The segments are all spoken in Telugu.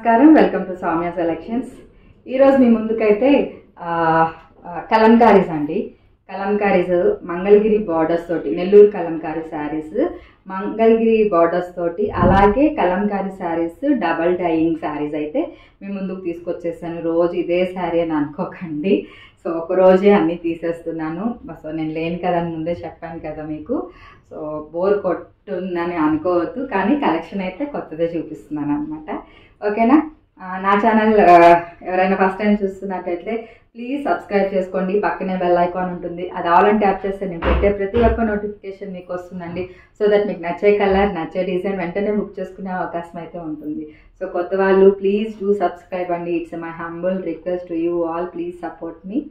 నమస్కారం, వెల్కమ్ టు సౌమ్య సెలెక్షన్స్. ఈరోజు మీ ముందుకైతే కలంకారీస్ అండి. కలంకారీస్ మంగళగిరి బార్డర్స్ తోటి, నెల్లూరు కలంకారీ శారీస్ మంగళగిరి బార్డర్స్ తోటి, అలాగే కలంకారీ శారీస్ డబల్ డైయింగ్ శారీస్ అయితే మీ ముందుకు తీసుకొచ్చేసాను. రోజు ఇదే శారీ అని అనుకోకండి. సో ఒక రోజే అన్నీ తీసేస్తున్నాను. సో నేను లేను కదా అని ముందే చెప్పాను కదా మీకు. సో బోర్ కొట్టుందని అనుకోవద్దు, కానీ కలెక్షన్ అయితే కొత్తదే చూపిస్తున్నాను అనమాట. ఓకేనా? నా ఛానల్ ఎవరైనా ఫస్ట్ టైం చూస్తున్నట్టయితే ప్లీజ్ సబ్స్క్రైబ్ చేసుకోండి. పక్కనే బెల్ ఐకాన్ ఉంటుంది, అది ఆల్ అని ట్యాప్ చేస్తే నేను పెట్టే ప్రతి ఒక్క నోటిఫికేషన్ మీకు వస్తుందండి. సో దట్ మీకు నచ్చే కలర్, నచ్చే డిజైన్ వెంటనే బుక్ చేసుకునే అవకాశం అయితే ఉంటుంది. సో కొత్త వాళ్ళు ప్లీజ్ డూ సబ్స్క్రైబ్ అండి. It's my humble request to you all, please support me.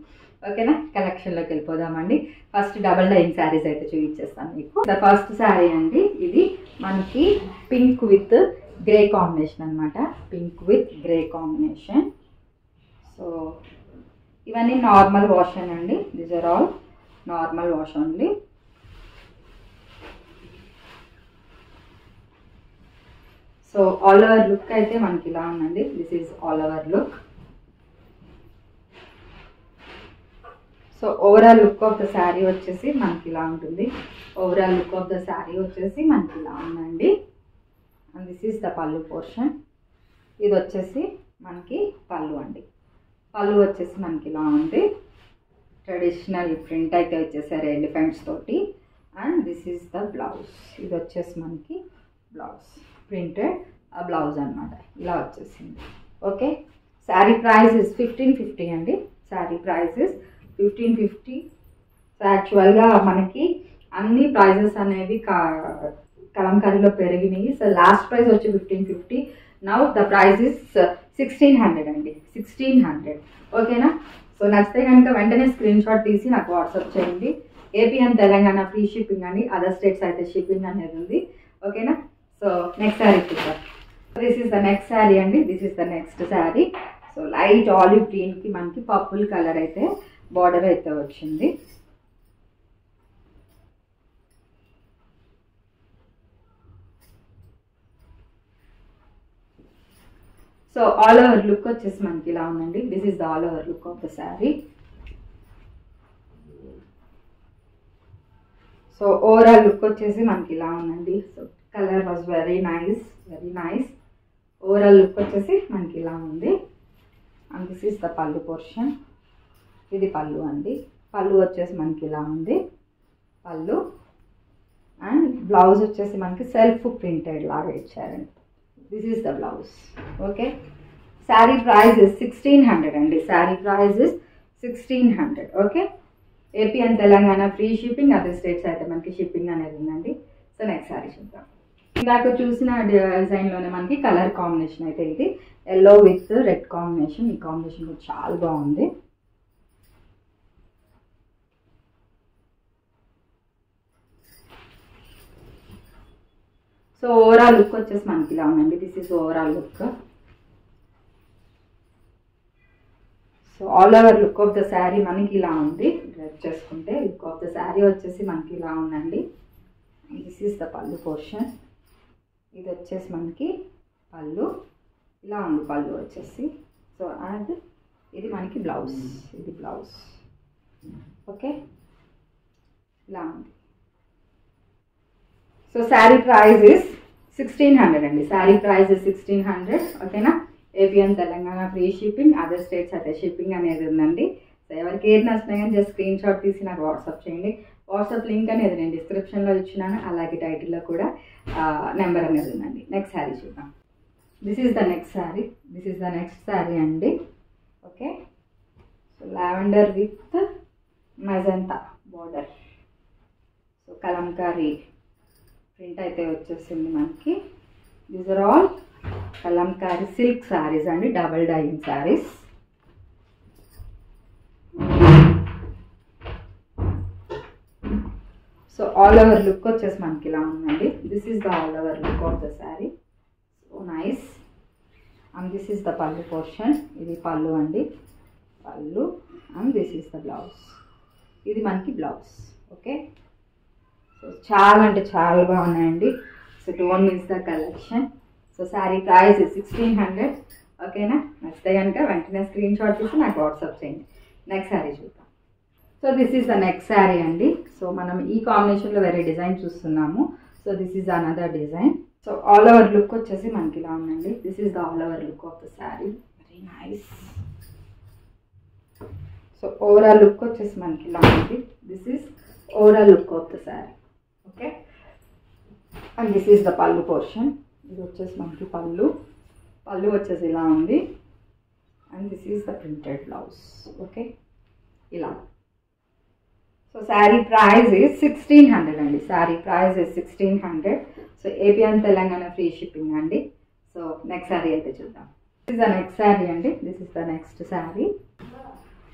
ఓకేనా? కలెక్షన్లోకి వెళ్ళిపోదామండి. ఫస్ట్ డబల్ డైయింగ్ శారీస్ అయితే చూపించేస్తాను మీకు. ద ఫస్ట్ శారీ అండి, ఇది మనకి పింక్ విత్ గ్రే కాంబినేషన్ అనమాట. Pink with grey combination. So ఇవన్నీ నార్మల్ వాష్ అండి. These are all normal wash only. So all over look అయితే మనకి ఇలా ఉందండి. This is all over look. So overall look of the sari వచ్చేసి మనకి ఇలా ఉంటుంది. Overall look of the sari వచ్చేసి మనకి ఇలా ఉందండి. And this is the pallu portion. ఇది వచ్చేసి మనకి పళ్ళు అండి. పళ్ళు వచ్చేసి మనకి ఇలా ఉంది. ట్రెడిషనల్ ప్రింట్ అయితే వచ్చేసారు ఎలిఫెంట్స్ తోటి. And this is the blouse. ఇది వచ్చేసి మనకి బ్లౌజ్, ప్రింటెడ్ బ్లౌజ్ అనమాట. ఇలా వచ్చేసింది. ఓకే. శారీ ప్రైస్ ఇస్ 1550 అండి. Sari price is 1550. సో యాక్చువల్గా మనకి అన్ని ప్రైజెస్ అనేవి కలంకారీలో పెరిగినాయి. సో లాస్ట్ ప్రైస్ వచ్చి 1550. నౌ ద ప్రైస్ ఇస్ 1600 అండి. 1600. ఓకేనా? సో నచ్చితే కనుక వెంటనే స్క్రీన్ షాట్ తీసి నాకు వాట్సాప్ చేయండి. AP and Telangana free shipping అండి. అదర్ స్టేట్స్ అయితే షిప్పింగ్ అనేది ఉంది. ఓకేనా? సో నెక్స్ట్ శారీ చూద్దాం. This is the next sari అండి. This is the next sari. So light olive గ్రీన్కి మనకి పర్పుల్ కలర్ అయితే బార్డర్ అయితే వచ్చింది. సో ఆల్ ఓవర్ లుక్ వచ్చేసి మనకి ఇలా ఉందండి. This is the all over look of the sari. So overall look వచ్చేసి మనకి ఇలా ఉందండి. So colour was very nice, very nice. Overall look వచ్చేసి మనకి ఇలా ఉంది. And this is the pallu portion. ఇది పళ్ళు అండి. పళ్ళు వచ్చేసి మనకి ఇలా ఉంది పళ్ళు. అండ్ బ్లౌజ్ వచ్చేసి మనకి సెల్ఫ్ ప్రింటెడ్ లాగా ఇచ్చారండి. This is the blouse. Okay. Sari price is 1600 అండి. Sari price is 1600. Okay. AP and Telangana free shipping, other states అయితే మనకి షిప్పింగ్ అనేది ఉందండి. సో నెక్స్ట్ శారీ చూద్దాం. ఇందాక చూసిన డిజైన్లోనే మనకి కలర్ కాంబినేషన్ అయితే ఇది ఎల్లో విత్ రెడ్ కాంబినేషన్. ఈ కాంబినేషన్ కూడా చాలా బాగుంది. సో ఓవరాల్ లుక్ వచ్చేసి మనకి ఇలా ఉందండి. This is overall look. So all over look of the sari మనకి ఇలా ఉంది. డ్రెస్ చేసుకుంటే లుక్ ఆఫ్ ద శారీ వచ్చేసి మనకి ఇలా ఉందండి. This is the pallu portion. ఇది వచ్చేసి మనకి పళ్ళు ఇలా ఉంది. పళ్ళు వచ్చేసి సో అండ్ ఇది మనకి బ్లౌజ్. ఇది బ్లౌజ్. ఓకే. ఇలా ఉంది. సో శారీ ప్రైస్ ఇస్ 1600 అండి. Sari price is 1600. ఓకేనా? AP and Telangana free shipping, other states అయితే షిప్పింగ్ అనేది ఉందండి. సో ఎవరికి ఏది నచ్చినా కానీ జస్ట్ స్క్రీన్ షాట్ తీసి నాకు వాట్సాప్ చేయండి. వాట్సాప్ లింక్ అనేది నేను డిస్క్రిప్షన్లో ఇచ్చినాను, అలాగే టైటిల్లో కూడా నెంబర్ అనేది ఉందండి. నెక్స్ట్ శారీ చూద్దాం. This is the next sari. This is the next sari అండి. Okay. So lavender with magenta border. So kalamkari print అయితే వచ్చేసింది మనకి. These are all kalamkari silk saris అండి. Double dyeing saris. So all over look వచ్చేసి మనకి ఇలా ఉందండి. This is the all over look of the sari. So nice. And this is the pallu portion. ఇది పళ్ళు అండి. Pallu. And this is the blouse. ఇది మనకి బ్లౌజ్. ఓకే. సో చాలా అంటే చాలా బాగున్నాయండి. So don't miss the collection. So sari price 1600. ఓకేనా? నచ్చితే కనుక వెంటనే స్క్రీన్ షాట్ తీసి నాకు వాట్సాప్ చేయండి. నెక్స్ట్ శారీ చూద్దాం. So this is the next sari అండి. సో మనం ఈ కాంబినేషన్లో వేరే డిజైన్ చూస్తున్నాము. So this is another design. So all over look వచ్చేసి మనకి ఇలా ఉందండి. This is the all over look of the sari. Very nice. So overall look వచ్చేసి మనకి ఇలా ఉంది. This is overall look of the sari. Okay, and this is the pallu portion. ఇది వచ్చేసి మనకి పళ్ళు వచ్చేసి ఇలా ఉంది. And this is the printed blouse. Okay, ఇలా. సో శారీ ప్రైస్ ఇస్ 1600 అండి. Sari price is 1600. So AP and Telangana free shipping అండి. సో నెక్స్ట్ శారీ అయితే చూద్దాం. This is the next sari అండి. This is the next sari.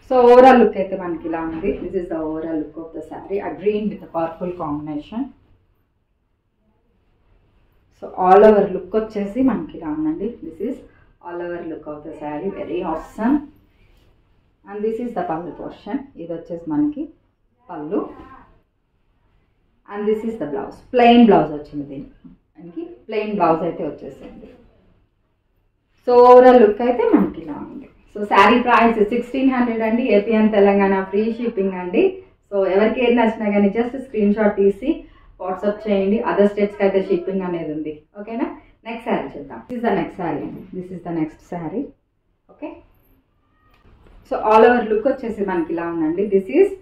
So overall look అయితే మనకి ఇలా ఉంది. This is the overall look of the sari. A green with purple combination. So all over look వచ్చేసి మనకి ఇలా ఉందండి. This is all over look of the sari. Very awesome. And this is the pallu portion. ఇది వచ్చేసి మనకి పళ్ళు. And this is the blouse. Plain blouse వచ్చింది దీనికి. ప్లెయిన్ బ్లౌజ్ అయితే వచ్చేసింది. సో ఓవరాల్ లుక్ అయితే మనకి ఇలా ఉంది. సో శారీ ప్రైస్ 1600 అండి. AP and Telangana free shipping అండి. సో ఎవరికి ఏది నచ్చినా కానీ జస్ట్ స్క్రీన్ షాట్ తీసి వాట్సాప్ చేయండి. అదర్ స్టేట్స్కి అయితే షిప్పింగ్ అనేది ఉంది. ఓకేనా? నెక్స్ట్ శారీ చూద్దాం. This is the next sari అండి. This is the next sari. Okay, so all over look వచ్చేసి మనకి ఇలా ఉందండి. This is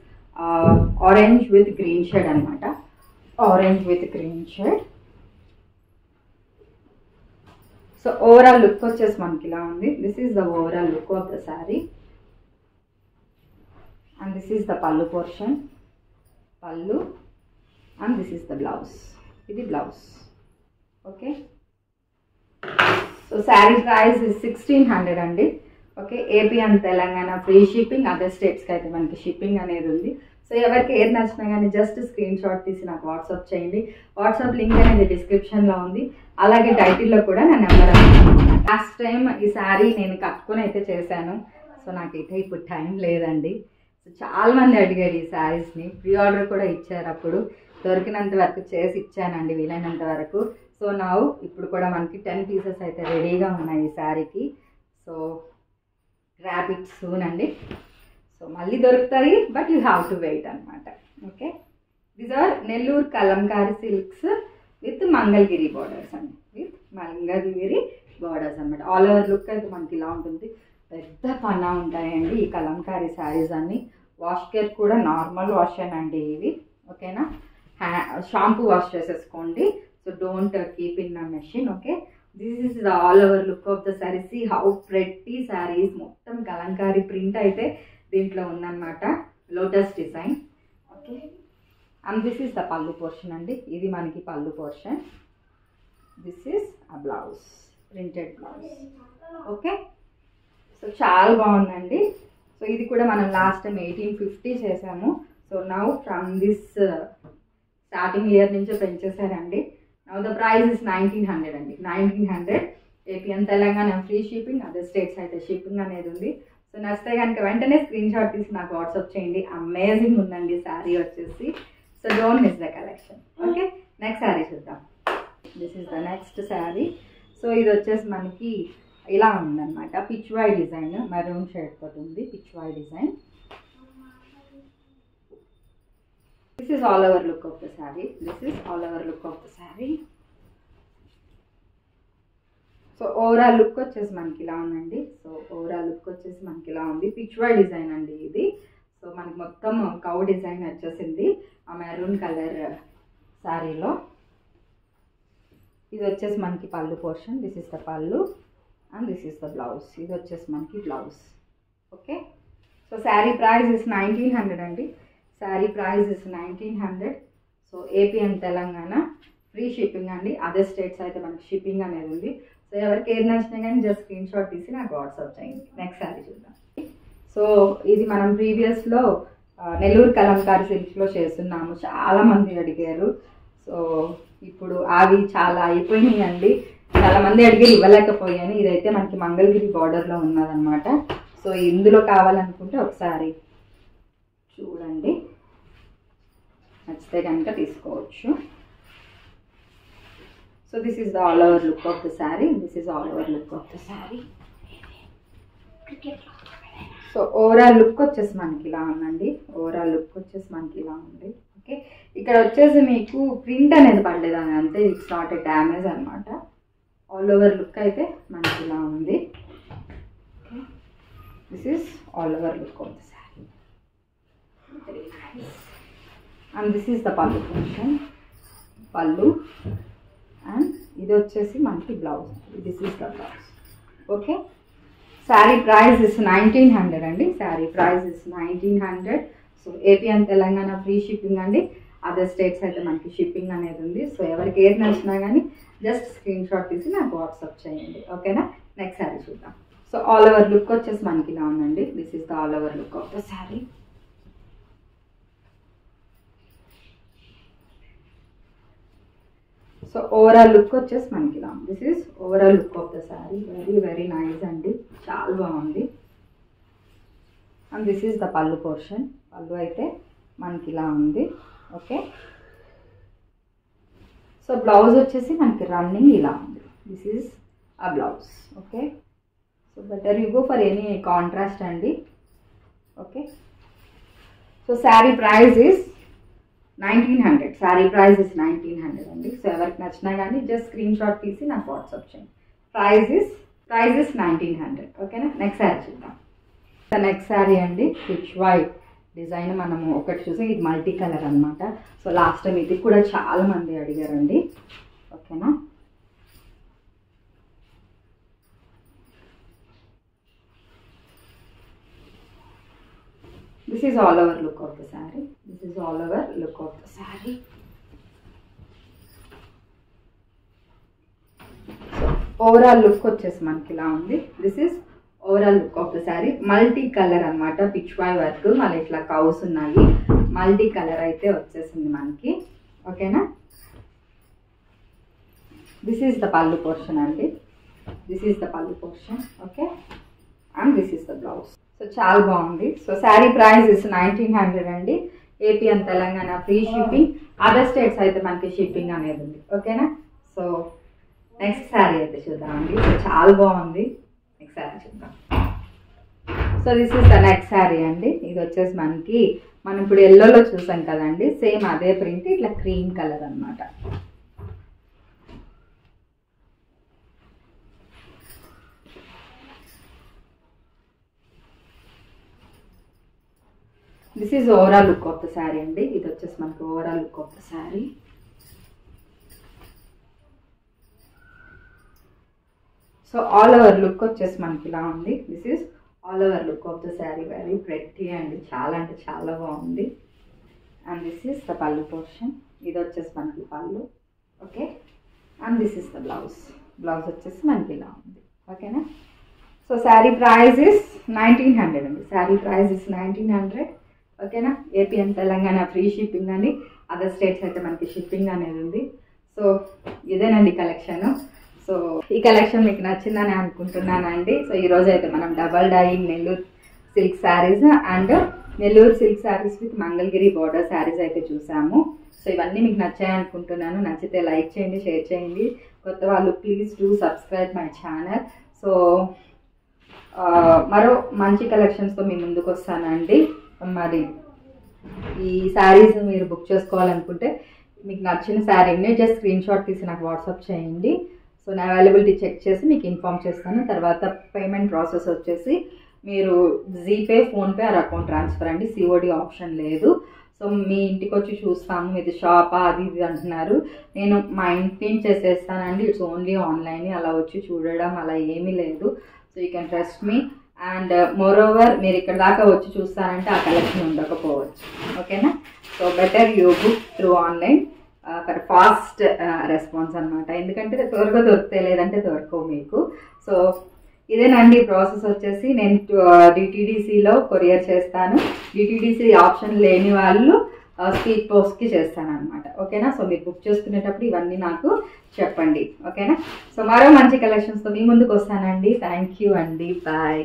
orange with green shade అనమాట. Orange with green shade. So overall look వచ్చేసి మనకి ఇలా ఉంది. This is the overall look of the sari. And this is the pallu portion. Pallu. And this is the blouse. ఇది blouse. Okay, so sari price 1600 అండి. Okay, AP and Telangana free shipping. Other స్టేట్స్కి అయితే మనకి షిప్పింగ్ అనేది ఉంది. సో ఎవరికి ఏది నచ్చినా కానీ జస్ట్ స్క్రీన్ షాట్ తీసి నాకు వాట్సాప్ చేయండి. వాట్సాప్ లింక్ అనేది డిస్క్రిప్షన్లో ఉంది. అలాగే టైటిల్లో కూడా నా నెంబర్ అనుకుంటున్నాను. లాస్ట్ టైం ఈ శారీ నేను కట్టుకొని అయితే చేశాను. సో నాకైతే ఇప్పుడు టైం లేదండి. సో చాలామంది అడిగారు ఈ శారీస్ని. ప్రీ ఆర్డర్ కూడా ఇచ్చారు. అప్పుడు దొరికినంత వరకు చేసి ఇచ్చానండి, వీలైనంత వరకు. సో ఇప్పుడు కూడా మనకి 10 పీసెస్ అయితే రెడీగా ఉన్నాయి ఈ శారీకి. సో గ్రాబ్ ఇట్ సూన్ అండి. సో మళ్ళీ దొరుకుతాయి, but you have to wait అనమాట. Okay, these are Nellore Kalamkari silks with Mangalagiri borders అండి. విత్ మంగళగిరి బార్డర్స్ అనమాట. ఆల్ ఓవర్ లుక్ అయితే మనకి ఇలా ఉంటుంది. పెద్ద పన్నా ఉంటాయండి ఈ కలంకారీ శారీస్ అన్ని. వాష్ కేర్ కూడా నార్మల్ వాష్ అండి ఇవి. ఓకేనా? షాంపూ వాష్ చేసేసుకోండి. So don't keep in my machine. Okay, this is the all over look of the sari. See how pretty saris. మొత్తం కలంకారీ ప్రింట్ అయితే దీంట్లో ఉందన్నమాట. Lotus design. Okay, and this is the pallu portion అండి. ఇది మనకి pallu portion. This is a blouse, printed blouse. Okay, so చాలా బాగుందండి. సో ఇది కూడా మనం లాస్ట్ టైం 1850 చేసాము. So now from this starting year నుంచే పెంచేసారండి. నౌ ద ప్రైస్ ఇస్ 1900 అండి. 1900. AP and Telangana free shipping. Other states అయితే షిప్పింగ్ అనేది ఉంది. సో నచ్చితే కనుక వెంటనే స్క్రీన్ షాట్ తీసి నాకు వాట్సాప్ చేయండి. అమేజింగ్ ఉందండి శారీ వచ్చేసి. So don't miss the collection. Okay, next sari చూద్దాం. This is the next sari. So ఇది వచ్చేసి మనకి ఇలా ఉందన్నమాట. పిచ్వాయ్ డిజైన్. మెరూన్ షేడ్ తోటి ఉంది Pichwai design. This is all over look of the saree. This is all over look of the saree. So overall look వచ్చేసి మనకి ఇలా ఉందండి. సో ఓవరాల్ లుక్ వచ్చేసి మనకి ఇలా ఉంది. పిచ్వాయ్ డిజైన్ అండి ఇది. సో మనకి మొత్తం కౌ డిజైన్ వచ్చేసింది ఆ మెరూన్ కలర్ శారీలో. ఇది వచ్చేసి మనకి pallu portion. This is the పళ్ళు and this is the blouse. ఇది వచ్చేసి మనకి blouse. Okay, so sari price is 1900 అండి. Sari price is 1900. So AP and Telangana free shipping అండి. అదర్ స్టేట్స్ అయితే మనకి షిప్పింగ్ అనేది ఉంది. సో ఎవరికి ఏది నచ్చినా కానీ జస్ట్ స్క్రీన్ షాట్ తీసి నాకు వాట్సాప్ చేయండి. నెక్స్ట్ శారీ చూద్దాం. సో ఇది మనం ప్రీవియస్లో నెల్లూరు కలంకారీ సిల్క్స్లో చేస్తున్నాము. చాలామంది అడిగారు. సో ఇప్పుడు అవి చాలా అయిపోయినాయి అండి. చాలామంది అడిగి ఇవ్వలేకపోయాను. ఇదైతే మనకి మంగళగిరి బార్డర్లో ఉన్నదన్నమాట. సో ఇందులో కావాలనుకుంటే ఒకసారి చూడండి, నచ్చితే కనుక తీసుకోవచ్చు. So this is the all over look of the sari. This is all over look of the sari. So overall look వచ్చేసి మనకి ఇలా ఉందండి. ఓవరాల్ లుక్ వచ్చేసి మనకి ఇలా ఉంది. ఓకే, ఇక్కడ వచ్చేసి మీకు ప్రింట్ అనేది పడలేదు అని అంతే, ఇట్స్ నాట్ ఎ డ్యామేజ్ అనమాట. ఆల్ ఓవర్ లుక్ అయితే మనకి ఇలా ఉంది. Okay, this is all over look of the sari. Very nice. And this is the పల్లు పోర్షన్. పల్లు అండ్ ఇది వచ్చేసి మనకి blouse. This is the blouse. Okay, sari price is 1900 అండి. Sari price is 1900. So AP and Telangana free shipping అండి. అదర్ స్టేట్స్ అయితే మనకి షిప్పింగ్ అనేది ఉంది. సో ఎవరికి ఏది నచ్చినా కానీ జస్ట్ స్క్రీన్ షాట్ తీసి నాకు వాట్సాప్ చేయండి. ఓకేనా, నెక్స్ట్ శారీ చూద్దాం. సో ఆల్ ఓవర్ లుక్ వచ్చేసి మనకి ఇలా ఉందండి. This is the all over look of the sari. So overall look వచ్చేసి మనకి ఇలా ఉంది. This is overall look of the sari. Very very nice అండి, చాలా బాగుంది. అండ్ దిస్ ఈస్ ద పల్లు పోర్షన్. పల్లు అయితే మనకి ఇలా ఉంది. ఓకే, సో బ్లౌజ్ వచ్చేసి మనకి రన్నింగ్ ఇలా ఉంది. This is a blouse. Okay, so better you go for any contrast అండి. Okay, so sari price is 1900. Sari price is 1900 అండి. సో ఎవరికి నచ్చినా కానీ జస్ట్ స్క్రీన్ షాట్ తీసి నాకు వాట్సాప్ చేయండి. Price is 1900. ఓకేనా, నెక్స్ట్ శారీ చూద్దాం. నెక్స్ట్ శారీ అండి, పిచ్ వైట్ డిజైన్. మనము ఒకటి చూసి ఇది మల్టీ కలర్ అనమాట. సో లాస్ట్ టైం ఇది కూడా చాలా మంది అడిగారండి. ఓకేనా, this is all over look of the sari. This is all over look of the sari. So overall look వచ్చేసి మనకి ఇలా ఉంది. This is overall look of the sari. Multi colour అనమాట, పిచ్ వై వర్క్, మళ్ళీ ఇట్లా కౌస్ ఉన్నాయి. మల్టీ కలర్ అయితే వచ్చేసింది మనకి. ఓకేనా, దిస్ ఈజ్ ద పల్లు పోర్షన్ అండి. దిస్ ఈజ్ ద పల్లు portion. Okay, and this is the blouse. So చాలా బాగుంది. సో శారీ ప్రైస్ ఇస్ 1900 అండి. AP and Telangana free shipping. Other states అయితే మనకి షిప్పింగ్ అనేది ఉంది. ఓకేనా, సో నెక్స్ట్ శారీ అయితే చూద్దామండి. సో చాలా బాగుంది. నెక్స్ట్ శారీ చూద్దాం. So this is the next sari అండి. ఇది వచ్చేసి మనకి మనం ఇప్పుడు ఎల్లోలో చూసాం కదండి, సేమ్ అదే ప్రింట్, ఇట్లా క్రీమ్ కలర్ అనమాట. This is overall look of the sari అండి. ఇది వచ్చేసి మనకి overall look of the sari. So all over look వచ్చేసి మనకి ఇలా ఉంది. This is all over look of the sari. Very pretty అండి, చాలా అంటే చాలా బాగుంది. అండ్ దిస్ ఈజ్ ద పల్లు పోర్షన్. ఇది వచ్చేసి మనకి పల్లు. Okay, and this is the blouse. Blouse వచ్చేసి మనకి ఇలా ఉంది. ఓకేనా, సో శారీ ప్రైస్ ఇస్ 1900 అండి. Sari price is 1900. ఓకేనా, AP and Telangana free shipping అండి. అదర్ స్టేట్స్ అయితే మనకి షిప్పింగ్ అనేది ఉంది. సో ఇదేనండి కలెక్షన్. సో ఈ కలెక్షన్ మీకు నచ్చిందని అనుకుంటున్నానండి. సో ఈరోజు అయితే మనం double dyeing Nellore silk saris and Nellore silk saris with Mangalagiri border saris అయితే చూసాము. సో ఇవన్నీ మీకు నచ్చాయి అనుకుంటున్నాను. నచ్చితే లైక్ చేయండి, షేర్ చేయండి. కొత్త వాళ్ళు please do subscribe my channel. So మరో మంచి కలెక్షన్స్తో మీ ముందుకు వస్తానండి. మరి ఈ శారీస్ మీరు బుక్ చేసుకోవాలనుకుంటే మీకు నచ్చిన శారీని జస్ట్ స్క్రీన్ షాట్ తీసి నాకు వాట్సాప్ చేయండి. సో నా అవైలబిలిటీ చెక్ చేసి మీకు ఇన్ఫామ్ చేస్తాను. తర్వాత పేమెంట్ ప్రాసెస్ వచ్చేసి మీరు GPay, PhonePe are account transfer అండి. సిఓడి ఆప్షన్ లేదు. సో మీ ఇంటికి వచ్చి చూస్తాము, మీది షాపా అది ఇది అంటున్నారు. నేను మా ఇంటి నుంచి చేసేస్తానండి. It's only online. అలా వచ్చి చూడడం అలా ఏమీ లేదు. So you can trust me. And more over మీరు ఇక్కడ దాకా వచ్చి చూస్తానంటే ఆ కలెక్షన్ ఉండకపోవచ్చు. ఓకేనా, so better you book through online for fast response అనమాట. ఎందుకంటే త్వరగా దొరికితే, లేదంటే దొరకవు మీకు. సో ఇదేనండి ప్రాసెస్ వచ్చేసి. నేను డిటీడీసీలో కొరియర్ చేస్తాను. డిటీడీసీ ఆప్షన్ లేని వాళ్ళు స్పీడ్ పోస్ట్కి చేస్తాను అనమాట. ఓకేనా, సో మీరు బుక్ చేసుకునేటప్పుడు ఇవన్నీ నాకు చెప్పండి. ఓకేనా, సో మరో మంచి కలెక్షన్స్తో మీ ముందుకు వస్తానండి. థ్యాంక్ యూ అండి. బాయ్.